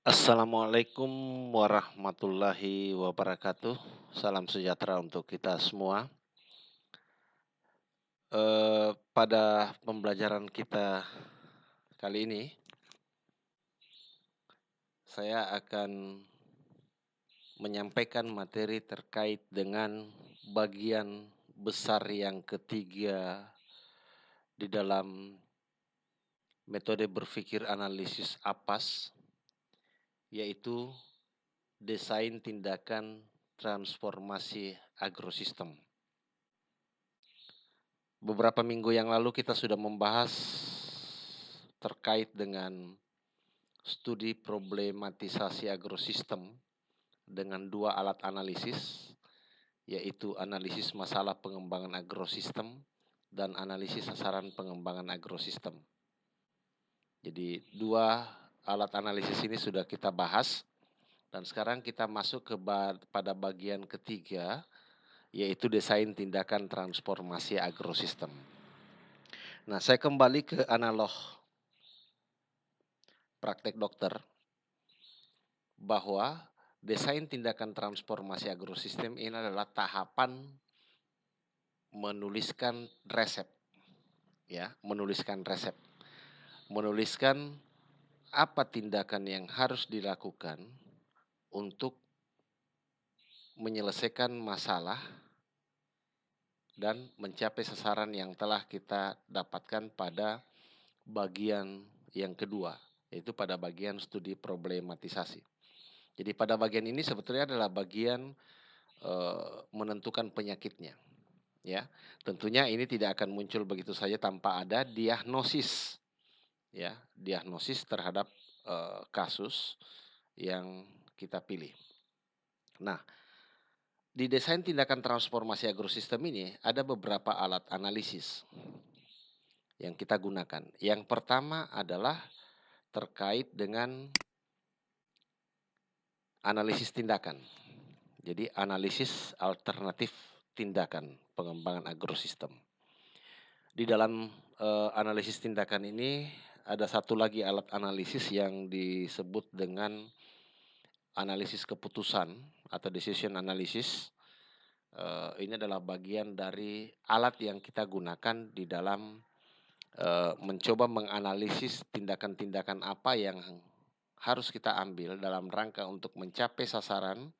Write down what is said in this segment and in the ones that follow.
Assalamualaikum warahmatullahi wabarakatuh. Salam sejahtera untuk kita semua. Pada pembelajaran kita kali ini, saya akan menyampaikan materi terkait dengan bagian besar yang ketiga di dalam metode berpikir analisis APAS, yaitu desain tindakan transformasi agrosistem. Beberapa minggu yang lalu kita sudah membahas terkait dengan studi problematisasi agrosistem dengan dua alat analisis, yaitu analisis masalah pengembangan agrosistem dan analisis sasaran pengembangan agrosistem. Jadi dua alat analisis ini sudah kita bahas dan sekarang kita masuk pada bagian ketiga, yaitu desain tindakan transformasi agrosistem. Nah, saya kembali ke analog praktek dokter bahwa desain tindakan transformasi agrosistem ini adalah tahapan menuliskan resep, menuliskan apa tindakan yang harus dilakukan untuk menyelesaikan masalah dan mencapai sasaran yang telah kita dapatkan pada bagian yang kedua, yaitu pada bagian studi problematisasi. Jadi pada bagian ini sebetulnya adalah bagian menentukan penyakitnya. Ya, tentunya ini tidak akan muncul begitu saja tanpa ada diagnosis, diagnosis terhadap kasus yang kita pilih. Nah, di desain tindakan transformasi agrosistem ini ada beberapa alat analisis yang kita gunakan. Yang pertama adalah terkait dengan analisis tindakan. Jadi analisis alternatif tindakan pengembangan agrosistem. Di dalam analisis tindakan ini ada satu lagi alat analisis yang disebut dengan analisis keputusan atau decision analysis. Ini adalah bagian dari alat yang kita gunakan di dalam mencoba menganalisis tindakan-tindakan apa yang harus kita ambil dalam rangka untuk mencapai sasaran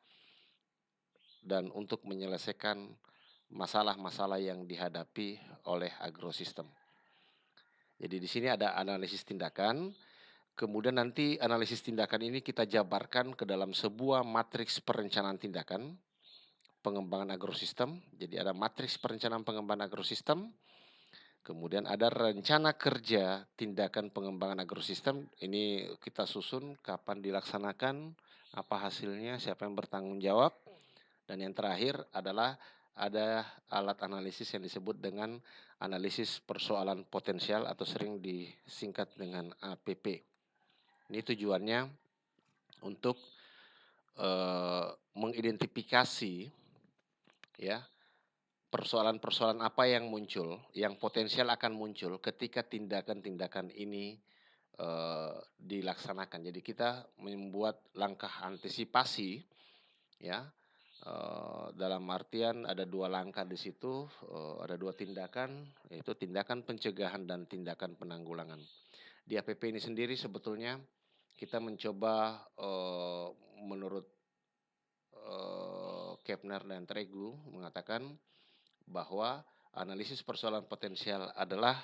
dan untuk menyelesaikan masalah-masalah yang dihadapi oleh agrosistem. Jadi di sini ada analisis tindakan, kemudian nanti analisis tindakan ini kita jabarkan ke dalam sebuah matriks perencanaan tindakan pengembangan agrosistem. Jadi ada matriks perencanaan pengembangan agrosistem, kemudian ada rencana kerja tindakan pengembangan agrosistem. Ini kita susun kapan dilaksanakan, apa hasilnya, siapa yang bertanggung jawab. Dan yang terakhir adalah ada alat analisis yang disebut dengan analisis persoalan potensial atau sering disingkat dengan APP. Ini tujuannya untuk mengidentifikasi persoalan-persoalan apa yang muncul, yang potensial akan muncul ketika tindakan-tindakan ini dilaksanakan. Jadi kita membuat langkah antisipasi, dalam artian ada dua langkah di situ, ada dua tindakan, yaitu tindakan pencegahan dan tindakan penanggulangan. Di APP ini sendiri sebetulnya kita mencoba menurut Kepner dan Tregu mengatakan bahwa analisis persoalan potensial adalah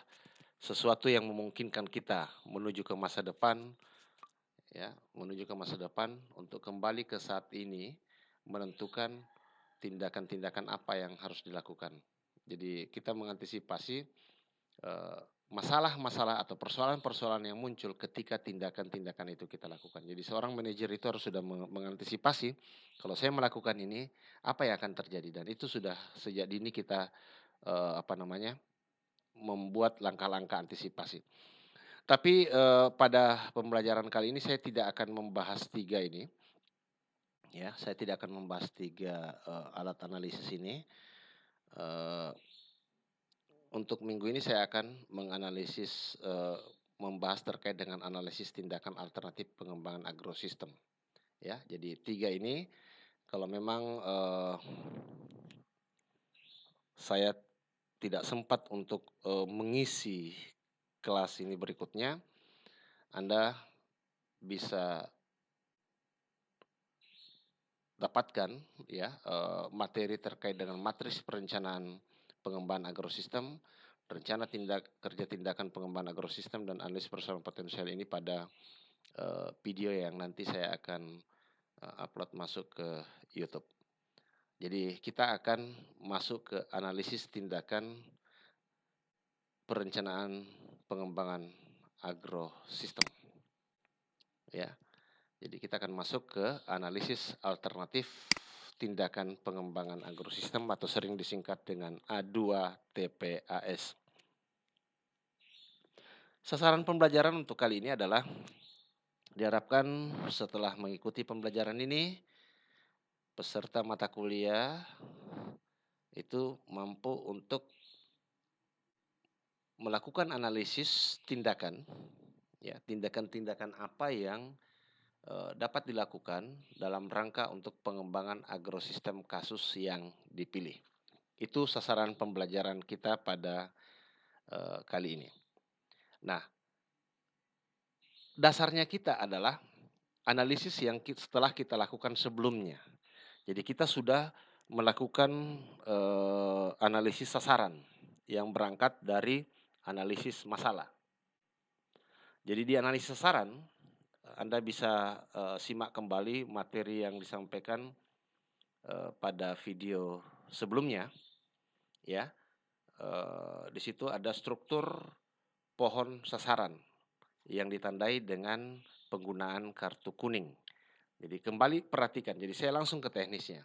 sesuatu yang memungkinkan kita menuju ke masa depan, untuk kembali ke saat ini menentukan tindakan-tindakan apa yang harus dilakukan. Jadi kita mengantisipasi masalah-masalah atau persoalan-persoalan yang muncul ketika tindakan-tindakan itu kita lakukan. Jadi seorang manajer itu harus sudah mengantisipasi kalau saya melakukan ini apa yang akan terjadi, dan itu sudah sejak dini kita membuat langkah-langkah antisipasi. Tapi pada pembelajaran kali ini saya tidak akan membahas tiga ini. Saya tidak akan membahas tiga alat analisis ini. Untuk minggu ini saya akan menganalisis membahas terkait dengan analisis tindakan alternatif pengembangan agrosistem. Ya, jadi 3 ini kalau memang saya tidak sempat untuk mengisi kelas ini berikutnya, Anda bisa dapatkan ya materi terkait dengan matris perencanaan pengembangan agrosistem, rencana kerja tindakan pengembangan agrosistem dan analisis persoalan potensial ini pada video yang nanti saya akan upload masuk ke YouTube. Jadi kita akan masuk ke analisis tindakan perencanaan pengembangan agrosistem. Ya. Jadi kita akan masuk ke analisis alternatif tindakan pengembangan agrosistem atau sering disingkat dengan A2TPAS. Sasaran pembelajaran untuk kali ini adalah diharapkan setelah mengikuti pembelajaran ini, peserta mata kuliah itu mampu untuk melakukan analisis tindakan, ya, tindakan-tindakan apa yang dapat dilakukan dalam rangka untuk pengembangan agrosistem kasus yang dipilih. Itu sasaran pembelajaran kita pada kali ini. Nah, dasarnya kita adalah analisis yang setelah kita lakukan sebelumnya. Jadi kita sudah melakukan analisis sasaran yang berangkat dari analisis masalah. Jadi di analisis sasaran Anda bisa simak kembali materi yang disampaikan pada video sebelumnya, ya. Di situ ada struktur pohon sasaran yang ditandai dengan penggunaan kartu kuning. Jadi kembali perhatikan. Jadi saya langsung ke teknisnya.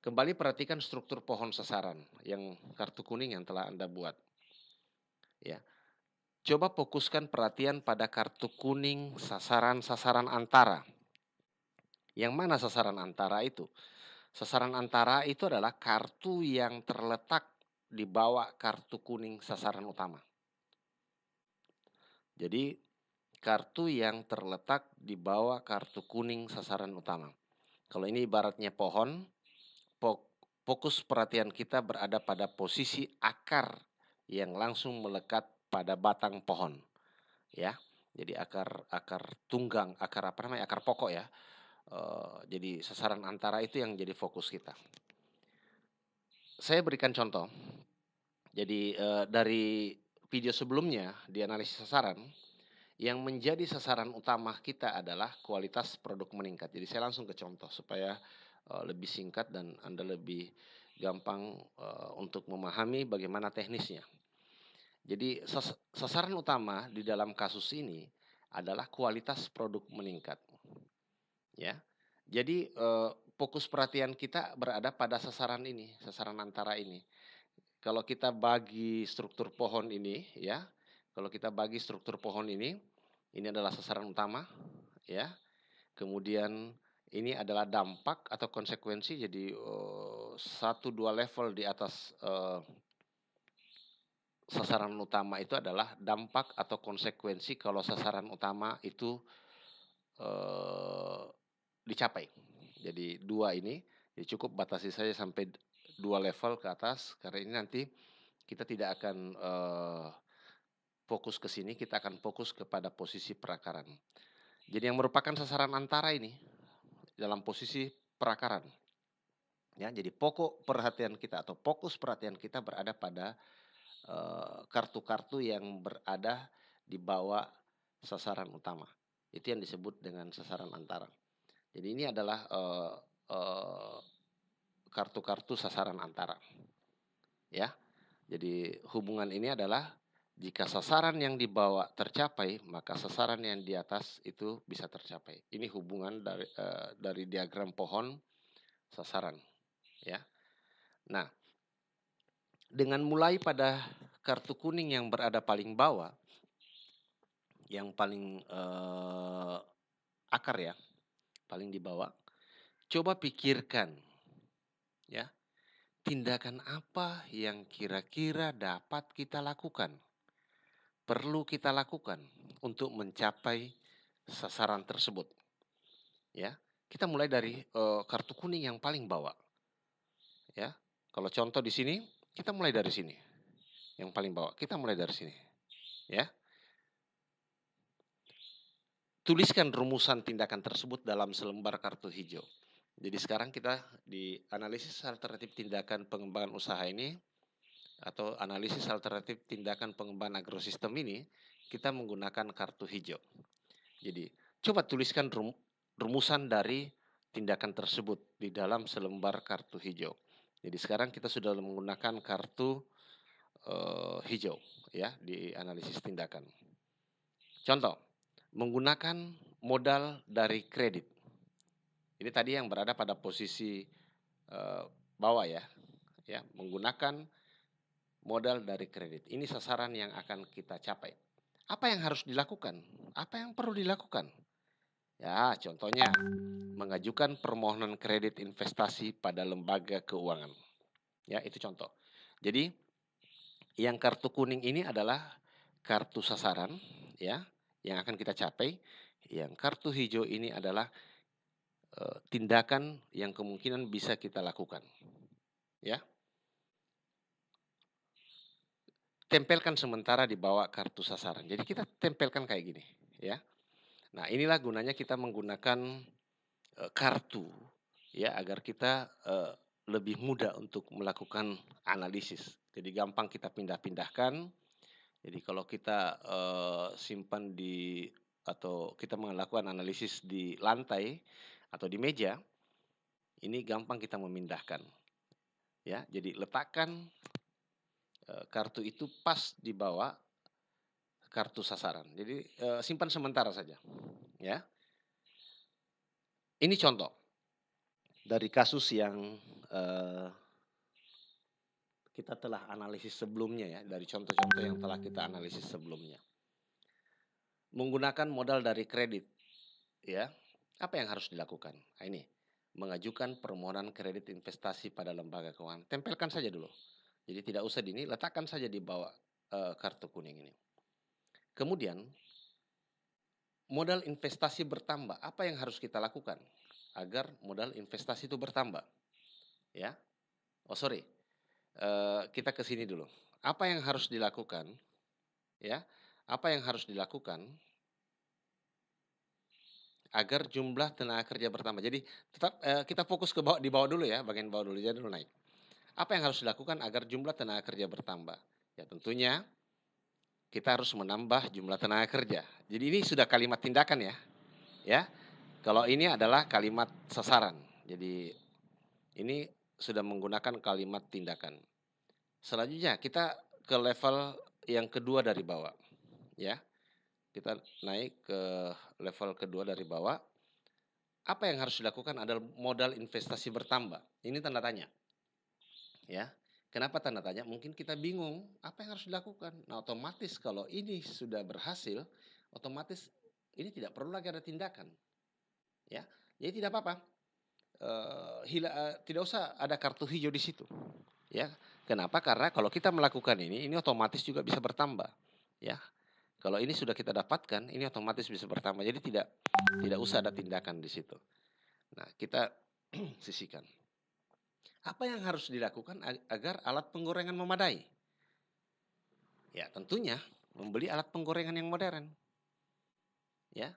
Kembali perhatikan struktur pohon sasaran yang kartu kuning yang telah Anda buat. Ya. Coba fokuskan perhatian pada kartu kuning sasaran-sasaran antara. Yang mana sasaran antara itu? Sasaran antara itu adalah kartu yang terletak di bawah kartu kuning sasaran utama. Jadi kartu yang terletak di bawah kartu kuning sasaran utama. Kalau ini ibaratnya pohon, fokus perhatian kita berada pada posisi akar yang langsung melekat pada batang pohon, ya. Jadi akar tunggang, akar pokok ya. Jadi sasaran antara itu yang jadi fokus kita. Saya berikan contoh. Jadi dari video sebelumnya di analisis sasaran, yang menjadi sasaran utama kita adalah kualitas produk meningkat. Jadi saya langsung ke contoh supaya lebih singkat dan Anda lebih gampang untuk memahami bagaimana teknisnya. Jadi sasaran utama di dalam kasus ini adalah kualitas produk meningkat. Ya. Jadi fokus perhatian kita berada pada sasaran ini, sasaran antara ini. Kalau kita bagi struktur pohon ini, ya. Kalau kita bagi struktur pohon ini adalah sasaran utama, ya. Kemudian ini adalah dampak atau konsekuensi, jadi 1-2 level di atas sasaran utama itu adalah dampak atau konsekuensi kalau sasaran utama itu dicapai. Jadi 2 ini, ya cukup batasi saja sampai 2 level ke atas, karena ini nanti kita tidak akan fokus ke sini, kita akan fokus kepada posisi perakaran. Jadi yang merupakan sasaran antara ini dalam posisi perakaran. Ya, jadi pokok perhatian kita atau fokus perhatian kita berada pada kartu-kartu yang berada di bawah sasaran utama. Itu yang disebut dengan sasaran antara. Jadi ini adalah kartu-kartu sasaran antara. Ya. Jadi hubungan ini adalah jika sasaran yang dibawa tercapai, maka sasaran yang di atas itu bisa tercapai. Ini hubungan dari diagram pohon sasaran, ya. Nah, dengan mulai pada kartu kuning yang berada paling bawah, yang paling akar ya, paling di bawah, coba pikirkan, ya, tindakan apa yang kira-kira dapat kita lakukan perlu kita lakukan untuk mencapai sasaran tersebut. Ya, kita mulai dari kartu kuning yang paling bawah. Ya, kalau contoh di sini, kita mulai dari sini, yang paling bawah. Kita mulai dari sini. Ya, tuliskan rumusan tindakan tersebut dalam selembar kartu hijau. Jadi sekarang kita di analisis alternatif tindakan pengembangan usaha ini, atau analisis alternatif tindakan pengembangan agrosistem ini, kita menggunakan kartu hijau. Jadi coba tuliskan rumusan dari tindakan tersebut di dalam selembar kartu hijau. Jadi sekarang kita sudah menggunakan kartu hijau ya di analisis tindakan. Contoh, menggunakan modal dari kredit. Ini tadi yang berada pada posisi bawah ya, menggunakan modal dari kredit. Ini sasaran yang akan kita capai. Apa yang harus dilakukan? Apa yang perlu dilakukan? Ya, contohnya mengajukan permohonan kredit investasi pada lembaga keuangan. Ya, itu contoh. Jadi, yang kartu kuning ini adalah kartu sasaran ya, yang akan kita capai. Yang kartu hijau ini adalah tindakan yang kemungkinan bisa kita lakukan. Ya. Tempelkan sementara di bawah kartu sasaran. Jadi kita tempelkan kayak gini, ya. Nah, inilah gunanya kita menggunakan kartu, ya, agar kita lebih mudah untuk melakukan analisis. Jadi gampang kita pindah-pindahkan. Jadi kalau kita simpan di atau kita melakukan analisis di lantai atau di meja, ini gampang kita memindahkan. Ya, jadi letakkan kartu itu pas di bawah kartu sasaran. Jadi simpan sementara saja, ya. Ini contoh dari kasus yang kita telah analisis sebelumnya ya, dari contoh-contoh yang telah kita analisis sebelumnya. Menggunakan modal dari kredit, ya. Apa yang harus dilakukan? Nah, ini mengajukan permohonan kredit investasi pada lembaga keuangan. Tempelkan saja dulu. Jadi tidak usah ini, letakkan saja di bawah kartu kuning ini. Kemudian modal investasi bertambah. Apa yang harus kita lakukan agar modal investasi itu bertambah? Ya, kita ke sini dulu. Apa yang harus dilakukan? Ya, apa yang harus dilakukan agar jumlah tenaga kerja bertambah? Jadi tetap kita fokus ke bawah, di bawah dulu ya, bagian bawah dulu, jadi dulu naik. Apa yang harus dilakukan agar jumlah tenaga kerja bertambah? Ya tentunya kita harus menambah jumlah tenaga kerja. Jadi ini sudah kalimat tindakan ya. Ya, kalau ini adalah kalimat sasaran. Jadi ini sudah menggunakan kalimat tindakan. Selanjutnya kita ke level yang kedua dari bawah. Ya, kita naik ke level kedua dari bawah. Apa yang harus dilakukan adalah modal investasi bertambah. Ini tanda tanya. Ya, kenapa tanda tanya? Mungkin kita bingung apa yang harus dilakukan. Nah, otomatis kalau ini sudah berhasil, otomatis ini tidak perlu lagi ada tindakan. Ya, jadi tidak apa-apa. Tidak usah ada kartu hijau di situ. Ya, kenapa? Karena kalau kita melakukan ini otomatis juga bisa bertambah. Ya, kalau ini sudah kita dapatkan, ini otomatis bisa bertambah. Jadi tidak usah ada tindakan di situ. Nah, kita sisihkan. Apa yang harus dilakukan agar alat penggorengan memadai? Ya, tentunya membeli alat penggorengan yang modern. Ya,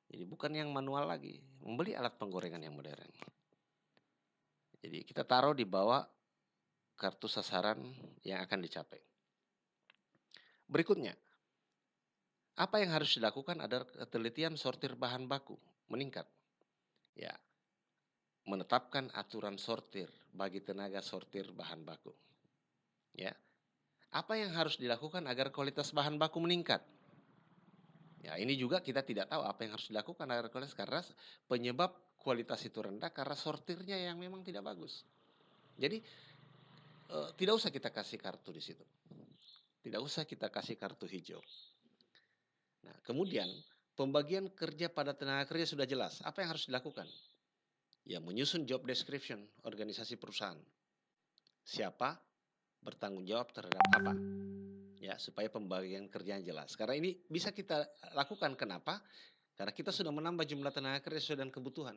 jadi bukan yang manual lagi, membeli alat penggorengan yang modern. Jadi kita taruh di bawah kartu sasaran yang akan dicapai. Berikutnya, apa yang harus dilakukan adalah ketelitian sortir bahan baku meningkat. Ya, menetapkan aturan sortir bagi tenaga sortir bahan baku. Ya, apa yang harus dilakukan agar kualitas bahan baku meningkat? Ya, ini juga kita tidak tahu apa yang harus dilakukan agar kualitas, karena penyebab kualitas itu rendah karena sortirnya yang memang tidak bagus. Jadi tidak usah kita kasih kartu di situ. Tidak usah kita kasih kartu hijau. Nah, kemudian pembagian kerja pada tenaga kerja sudah jelas. Apa yang harus dilakukan? Ya, menyusun job description organisasi perusahaan. Siapa bertanggung jawab terhadap apa? ya, supaya pembagian kerjanya jelas. Karena ini bisa kita lakukan, kenapa? Karena kita sudah menambah jumlah tenaga kerja sesuai dengan kebutuhan.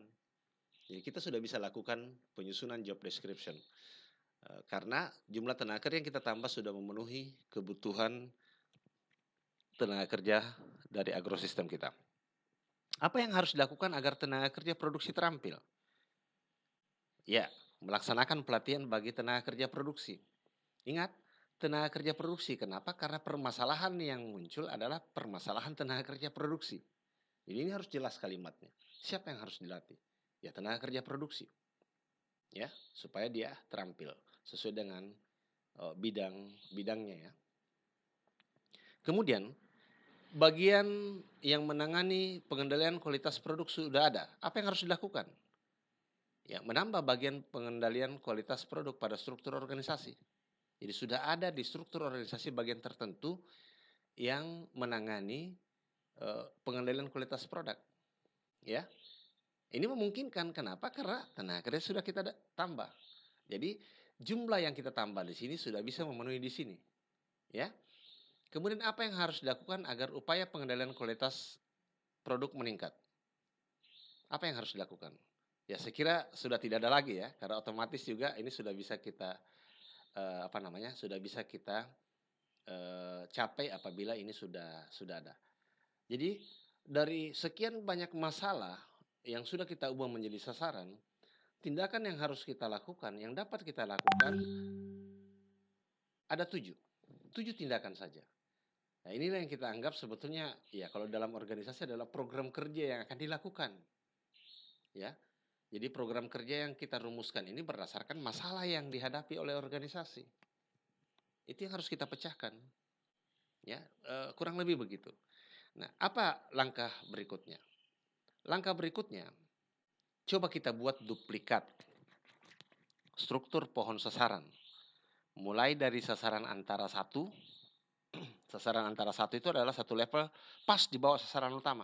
Jadi kita sudah bisa lakukan penyusunan job description. Karena jumlah tenaga kerja yang kita tambah sudah memenuhi kebutuhan tenaga kerja dari agrosistem kita. Apa yang harus dilakukan agar tenaga kerja produksi terampil? Ya, melaksanakan pelatihan bagi tenaga kerja produksi. Ingat, tenaga kerja produksi. Kenapa? Karena permasalahan yang muncul adalah permasalahan tenaga kerja produksi. Jadi ini harus jelas kalimatnya. Siapa yang harus dilatih? Ya, tenaga kerja produksi. Ya, supaya dia terampil sesuai dengan bidangnya ya. Kemudian bagian yang menangani pengendalian kualitas produk sudah ada. Apa yang harus dilakukan? Ya, menambah bagian pengendalian kualitas produk pada struktur organisasi. Jadi sudah ada di struktur organisasi bagian tertentu yang menangani pengendalian kualitas produk. Ya, ini memungkinkan. Kenapa? Karena tenaga kerja sudah kita tambah. Jadi jumlah yang kita tambah di sini sudah bisa memenuhi di sini. Ya. Kemudian apa yang harus dilakukan agar upaya pengendalian kualitas produk meningkat? Apa yang harus dilakukan? Ya, saya kira sudah tidak ada lagi ya, karena otomatis juga ini sudah bisa kita sudah bisa kita capai apabila ini sudah ada. Jadi dari sekian banyak masalah yang sudah kita ubah menjadi sasaran, tindakan yang harus kita lakukan, yang dapat kita lakukan ada 7 tindakan saja. Nah, inilah yang kita anggap sebetulnya ya kalau dalam organisasi adalah program kerja yang akan dilakukan. Ya. Jadi program kerja yang kita rumuskan ini berdasarkan masalah yang dihadapi oleh organisasi. Itu yang harus kita pecahkan. Ya, kurang lebih begitu. Nah, apa langkah berikutnya? Langkah berikutnya, coba kita buat duplikat struktur pohon sasaran. Mulai dari sasaran antara satu itu adalah satu level pas di bawah sasaran utama.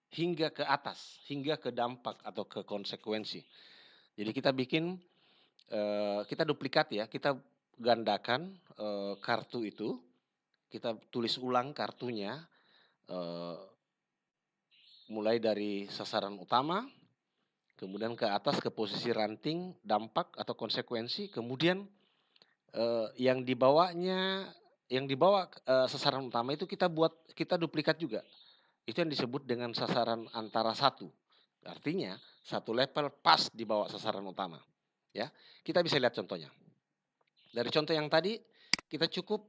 Hingga ke atas, hingga ke dampak atau ke konsekuensi. Jadi kita bikin, kita duplikat ya, kita gandakan kartu itu, kita tulis ulang kartunya, mulai dari sasaran utama, kemudian ke atas ke posisi ranting, dampak atau konsekuensi, kemudian yang dibawanya, yang dibawa sasaran utama itu kita duplikat juga. Itu yang disebut dengan sasaran antara satu. Artinya satu level pas di bawah sasaran utama. Ya, kita bisa lihat contohnya. Dari contoh yang tadi kita cukup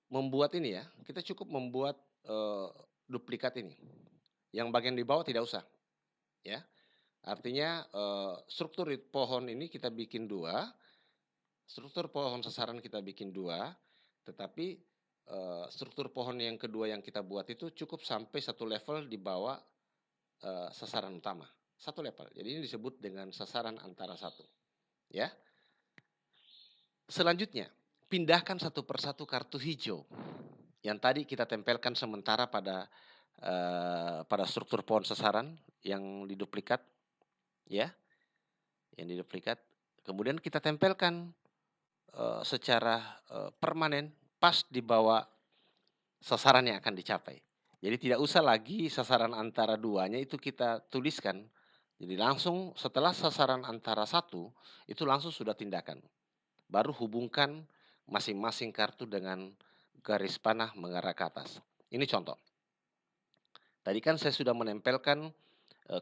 membuat ini ya. Kita cukup membuat duplikat ini. Yang bagian di bawah tidak usah. Ya, artinya struktur pohon ini kita bikin 2. Struktur pohon sasaran kita bikin 2, tetapi struktur pohon yang kedua yang kita buat itu cukup sampai satu level di bawah sasaran utama. Satu level. Jadi ini disebut dengan sasaran antara satu. Ya. Selanjutnya, pindahkan satu persatu kartu hijau yang tadi kita tempelkan sementara pada struktur pohon sasaran yang diduplikat, ya, yang diduplikat. Kemudian kita tempelkan secara permanen pas di bawah sasaran yang akan dicapai. Jadi tidak usah lagi sasaran antara duanya itu kita tuliskan. Jadi langsung setelah sasaran antara satu itu langsung sudah tindakan. Baru hubungkan masing-masing kartu dengan garis panah mengarah ke atas. Ini contoh. Tadi kan saya sudah menempelkan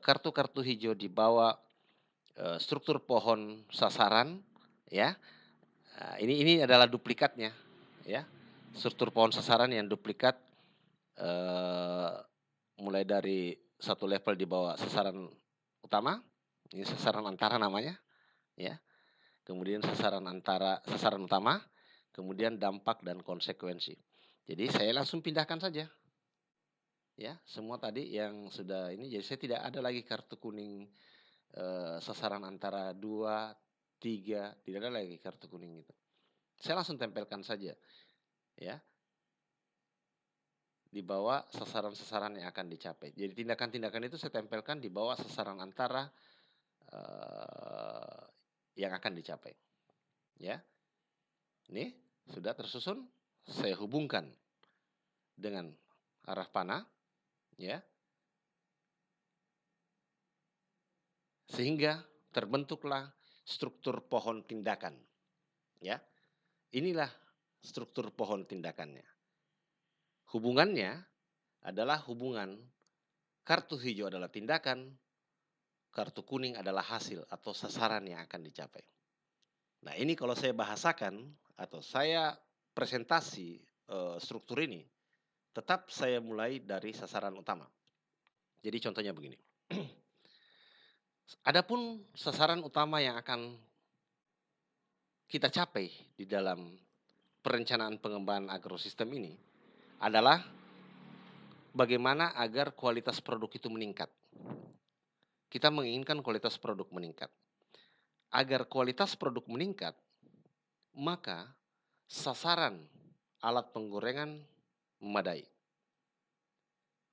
kartu-kartu hijau di bawah struktur pohon sasaran, ya. Nah, ini adalah duplikatnya, ya. Struktur pohon sasaran yang duplikat mulai dari satu level di bawah sasaran utama, ini sasaran antara namanya, ya. Kemudian sasaran utama, kemudian dampak dan konsekuensi. Jadi saya langsung pindahkan saja, ya, semua tadi yang sudah ini. Jadi saya tidak ada lagi kartu kuning sasaran antara 2, 3, tidak ada lagi kartu kuning itu. Saya langsung tempelkan saja, ya, di bawah sasaran-sasaran yang akan dicapai. Jadi tindakan-tindakan itu saya tempelkan di bawah sasaran antara yang akan dicapai. Ya, ini sudah tersusun, saya hubungkan dengan arah panah, ya, sehingga terbentuklah struktur pohon tindakan. Ya, inilah struktur pohon tindakannya. Hubungannya adalah hubungan kartu hijau adalah tindakan, kartu kuning adalah hasil atau sasaran yang akan dicapai. Nah, ini kalau saya bahasakan atau saya presentasi struktur ini, tetap saya mulai dari sasaran utama. Jadi contohnya begini. Adapun sasaran utama yang akan kita capai di dalam perencanaan pengembangan agrosistem ini adalah bagaimana agar kualitas produk itu meningkat. Kita menginginkan kualitas produk meningkat. Agar kualitas produk meningkat, maka sasaran alat penggorengan memadai,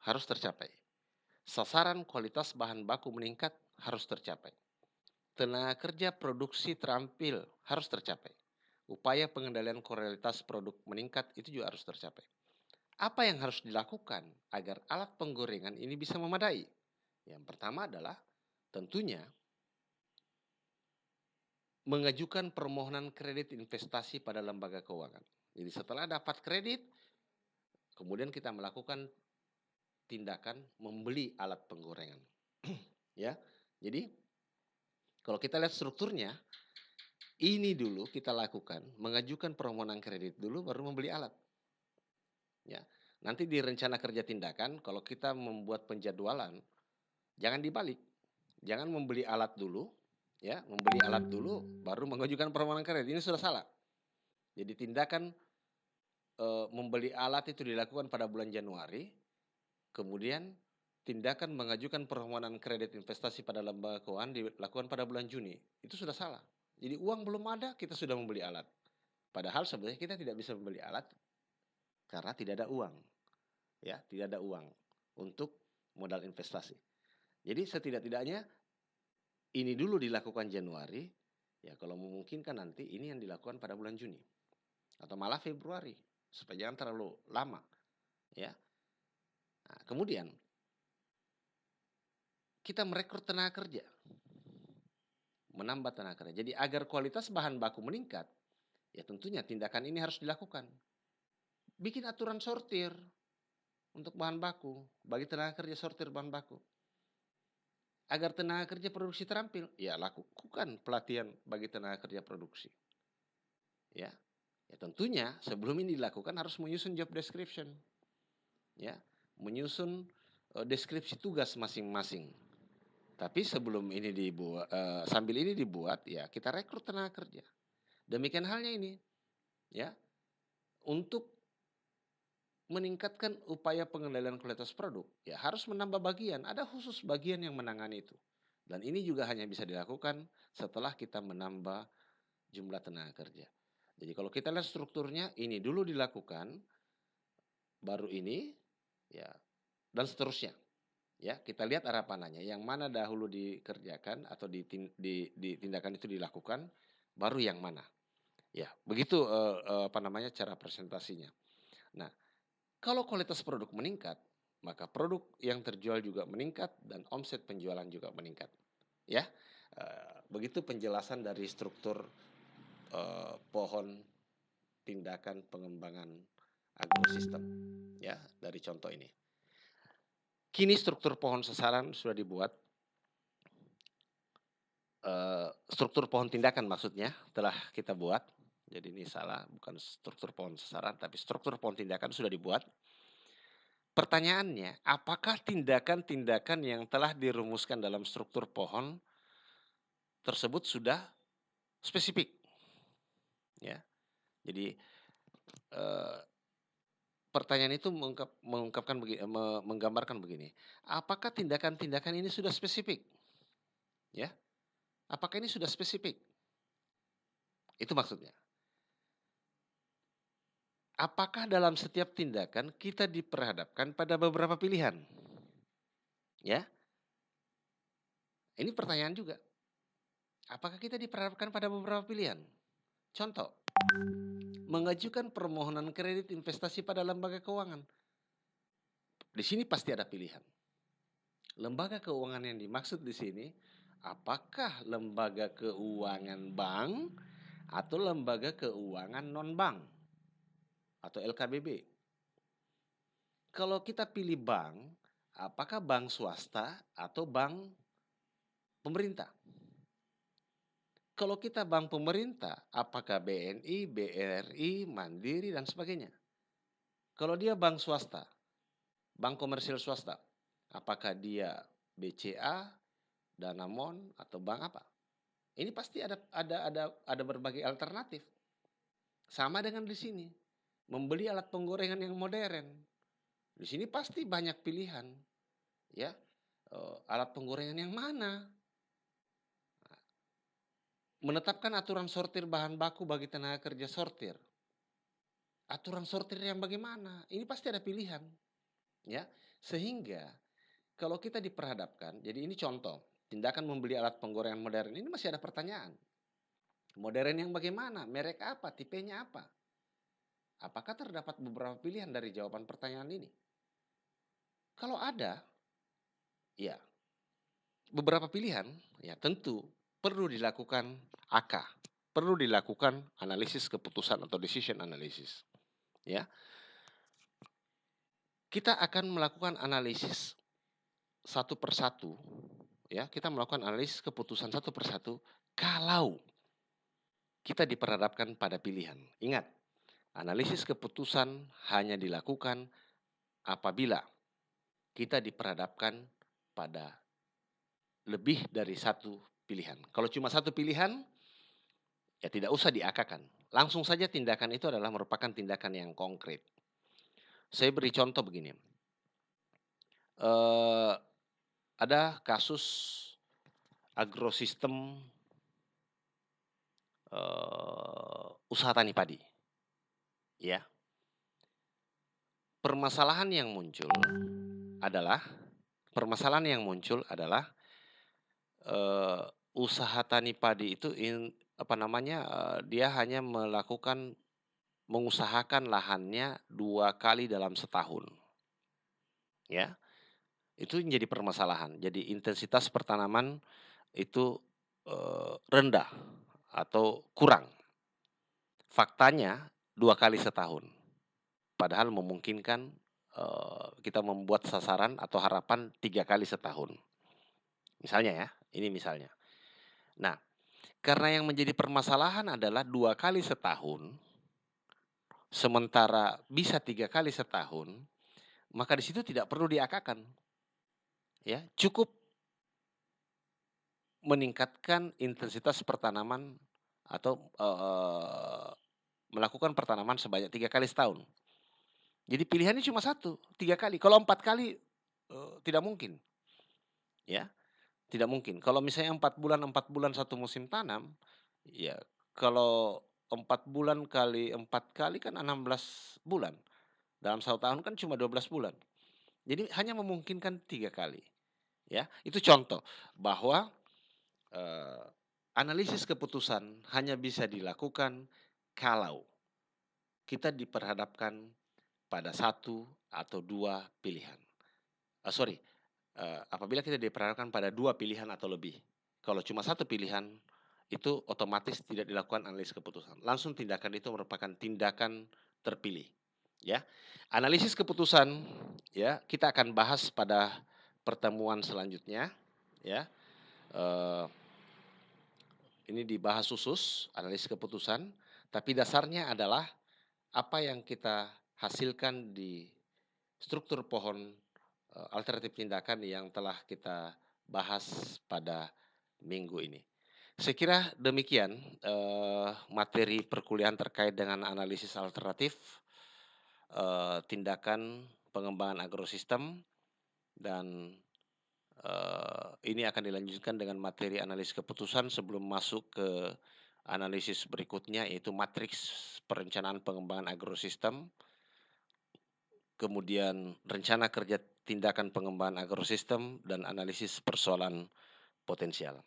harus tercapai. Sasaran kualitas bahan baku meningkat harus tercapai. Tenaga kerja produksi terampil harus tercapai. Upaya pengendalian kualitas produk meningkat itu juga harus tercapai. Apa yang harus dilakukan agar alat penggorengan ini bisa memadai? Yang pertama adalah tentunya mengajukan permohonan kredit investasi pada lembaga keuangan. Jadi setelah dapat kredit, kemudian kita melakukan tindakan membeli alat penggorengan. Ya, jadi kalau kita lihat strukturnya, ini dulu kita lakukan, mengajukan permohonan kredit dulu, baru membeli alat. Ya, nanti di rencana kerja tindakan, kalau kita membuat penjadwalan, jangan dibalik, jangan membeli alat dulu, ya, membeli alat dulu, baru mengajukan permohonan kredit. Ini sudah salah. Jadi tindakan membeli alat itu dilakukan pada bulan Januari, kemudian tindakan mengajukan permohonan kredit investasi pada lembaga keuangan dilakukan pada bulan Juni. Itu sudah salah. Jadi uang belum ada, kita sudah membeli alat. Padahal sebenarnya kita tidak bisa membeli alat karena tidak ada uang. Ya, tidak ada uang untuk modal investasi. Jadi setidak-tidaknya ini dulu dilakukan Januari, ya kalau memungkinkan nanti ini yang dilakukan pada bulan Juni atau malah Februari supaya jangan terlalu lama, ya. Nah, kemudian kita merekrut tenaga kerja, menambah tenaga kerja. Jadi agar kualitas bahan baku meningkat, ya tentunya tindakan ini harus dilakukan. Bikin aturan sortir untuk bahan baku, bagi tenaga kerja sortir bahan baku. Agar tenaga kerja produksi terampil, ya lakukan pelatihan bagi tenaga kerja produksi. Ya, ya tentunya sebelum ini dilakukan harus menyusun job description. Ya, menyusun deskripsi tugas masing-masing. Tapi sebelum ini dibuat, sambil ini dibuat, ya kita rekrut tenaga kerja. Demikian halnya ini, ya, untuk meningkatkan upaya pengendalian kualitas produk, ya harus menambah bagian. Ada khusus bagian yang menangani itu. Dan ini juga hanya bisa dilakukan setelah kita menambah jumlah tenaga kerja. Jadi kalau kita lihat strukturnya, ini dulu dilakukan, baru ini, ya, dan seterusnya. Ya, kita lihat arah panahnya, yang mana dahulu dikerjakan atau tindakan itu dilakukan, baru yang mana. Ya, begitu cara presentasinya. Nah, kalau kualitas produk meningkat, maka produk yang terjual juga meningkat dan omset penjualan juga meningkat. Ya, begitu penjelasan dari struktur pohon tindakan pengembangan agrosistem. Ya, dari contoh ini. Kini struktur pohon sasaran sudah dibuat. Struktur pohon tindakan maksudnya telah kita buat. Jadi ini salah, bukan struktur pohon sasaran, tapi struktur pohon tindakan sudah dibuat. Pertanyaannya, apakah tindakan-tindakan yang telah dirumuskan dalam struktur pohon tersebut sudah spesifik? Ya, jadi pertanyaan itu menggambarkan begini, apakah tindakan-tindakan ini sudah spesifik? Ya, apakah ini sudah spesifik? Itu maksudnya. Apakah dalam setiap tindakan kita diperhadapkan pada beberapa pilihan? Ya, ini pertanyaan juga. apakah kita diperhadapkan pada beberapa pilihan? Contoh, mengajukan permohonan kredit investasi pada lembaga keuangan. Di sini pasti ada pilihan. Lembaga keuangan yang dimaksud di sini, apakah lembaga keuangan bank atau lembaga keuangan non-bank atau LKBB? Kalau kita pilih bank, apakah bank swasta atau bank pemerintah? Kalau kita bank pemerintah, apakah BNI, BRI, Mandiri, dan sebagainya? Kalau dia bank swasta, bank komersial swasta, apakah dia BCA, Danamon, atau bank apa? Ini pasti ada berbagai alternatif. Sama dengan di sini, membeli alat penggorengan yang modern. Di sini pasti banyak pilihan, ya. Alat penggorengan yang mana? Menetapkan aturan sortir bahan baku bagi tenaga kerja sortir. Aturan sortir yang bagaimana? Ini pasti ada pilihan, ya. Sehingga kalau kita diperhadapkan, jadi ini contoh, tindakan membeli alat penggorengan modern ini masih ada pertanyaan. Modern yang bagaimana? Merek apa? Tipenya apa? Apakah terdapat beberapa pilihan dari jawaban pertanyaan ini? Kalau ada, ya beberapa pilihan, ya tentu perlu dilakukan AK, perlu dilakukan analisis keputusan atau decision analysis. Ya, kita akan melakukan analisis satu persatu, ya kita melakukan analisis keputusan satu persatu kalau kita diperhadapkan pada pilihan. Ingat, analisis keputusan hanya dilakukan apabila kita diperhadapkan pada lebih dari satu pilihan. Kalau cuma satu pilihan, ya tidak usah diakakan. Langsung saja tindakan itu adalah merupakan tindakan yang konkret. Saya beri contoh begini. Ada kasus agrosistem usaha tani padi. Ya. Permasalahan yang muncul adalah usaha tani padi itu dia hanya mengusahakan lahannya 2 kali dalam setahun. Ya. Itu menjadi permasalahan. Jadi intensitas pertanaman itu rendah atau kurang. Faktanya 2 kali setahun. Padahal memungkinkan kita membuat sasaran atau harapan 3 kali setahun. Misalnya ya, ini misalnya. Nah, karena yang menjadi permasalahan adalah 2 kali setahun, sementara bisa 3 kali setahun, maka di situ tidak perlu diakakan. Ya, cukup meningkatkan intensitas pertanaman atau melakukan pertanaman sebanyak 3 kali setahun. Jadi pilihannya cuma 1, 3 kali. Kalau 4 kali tidak mungkin. Ya, tidak mungkin. Kalau misalnya 4 bulan 1 musim tanam, ya kalau 4 bulan kali 4 kali kan 16 bulan. Dalam 1 tahun kan cuma 12 bulan. Jadi hanya memungkinkan 3 kali. Ya, itu contoh bahwa analisis keputusan hanya bisa dilakukan kalau kita diperhadapkan pada 1 atau 2 pilihan. Apabila kita diperhadapkan pada 2 pilihan atau lebih. Kalau cuma 1 pilihan, itu otomatis tidak dilakukan analisis keputusan. Langsung tindakan itu merupakan tindakan terpilih. Ya, analisis keputusan, ya kita akan bahas pada pertemuan selanjutnya. Ya, ini dibahas khusus analisis keputusan, tapi dasarnya adalah apa yang kita hasilkan di struktur pohon alternatif tindakan yang telah kita bahas pada minggu ini. Saya kira demikian materi perkuliahan terkait dengan analisis alternatif, tindakan pengembangan agrosistem, dan ini akan dilanjutkan dengan materi analisis keputusan sebelum masuk ke analisis berikutnya, yaitu matriks perencanaan pengembangan agrosistem, kemudian rencana kerja tindakan pengembangan agrosistem, dan analisis persoalan potensial.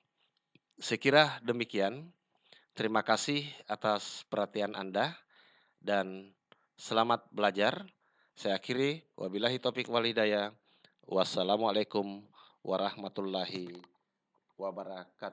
Saya kira demikian. Terima kasih atas perhatian Anda dan selamat belajar. Saya akhiri, wabillahi taufik wal hidayah. Wassalamualaikum warahmatullahi wabarakatuh.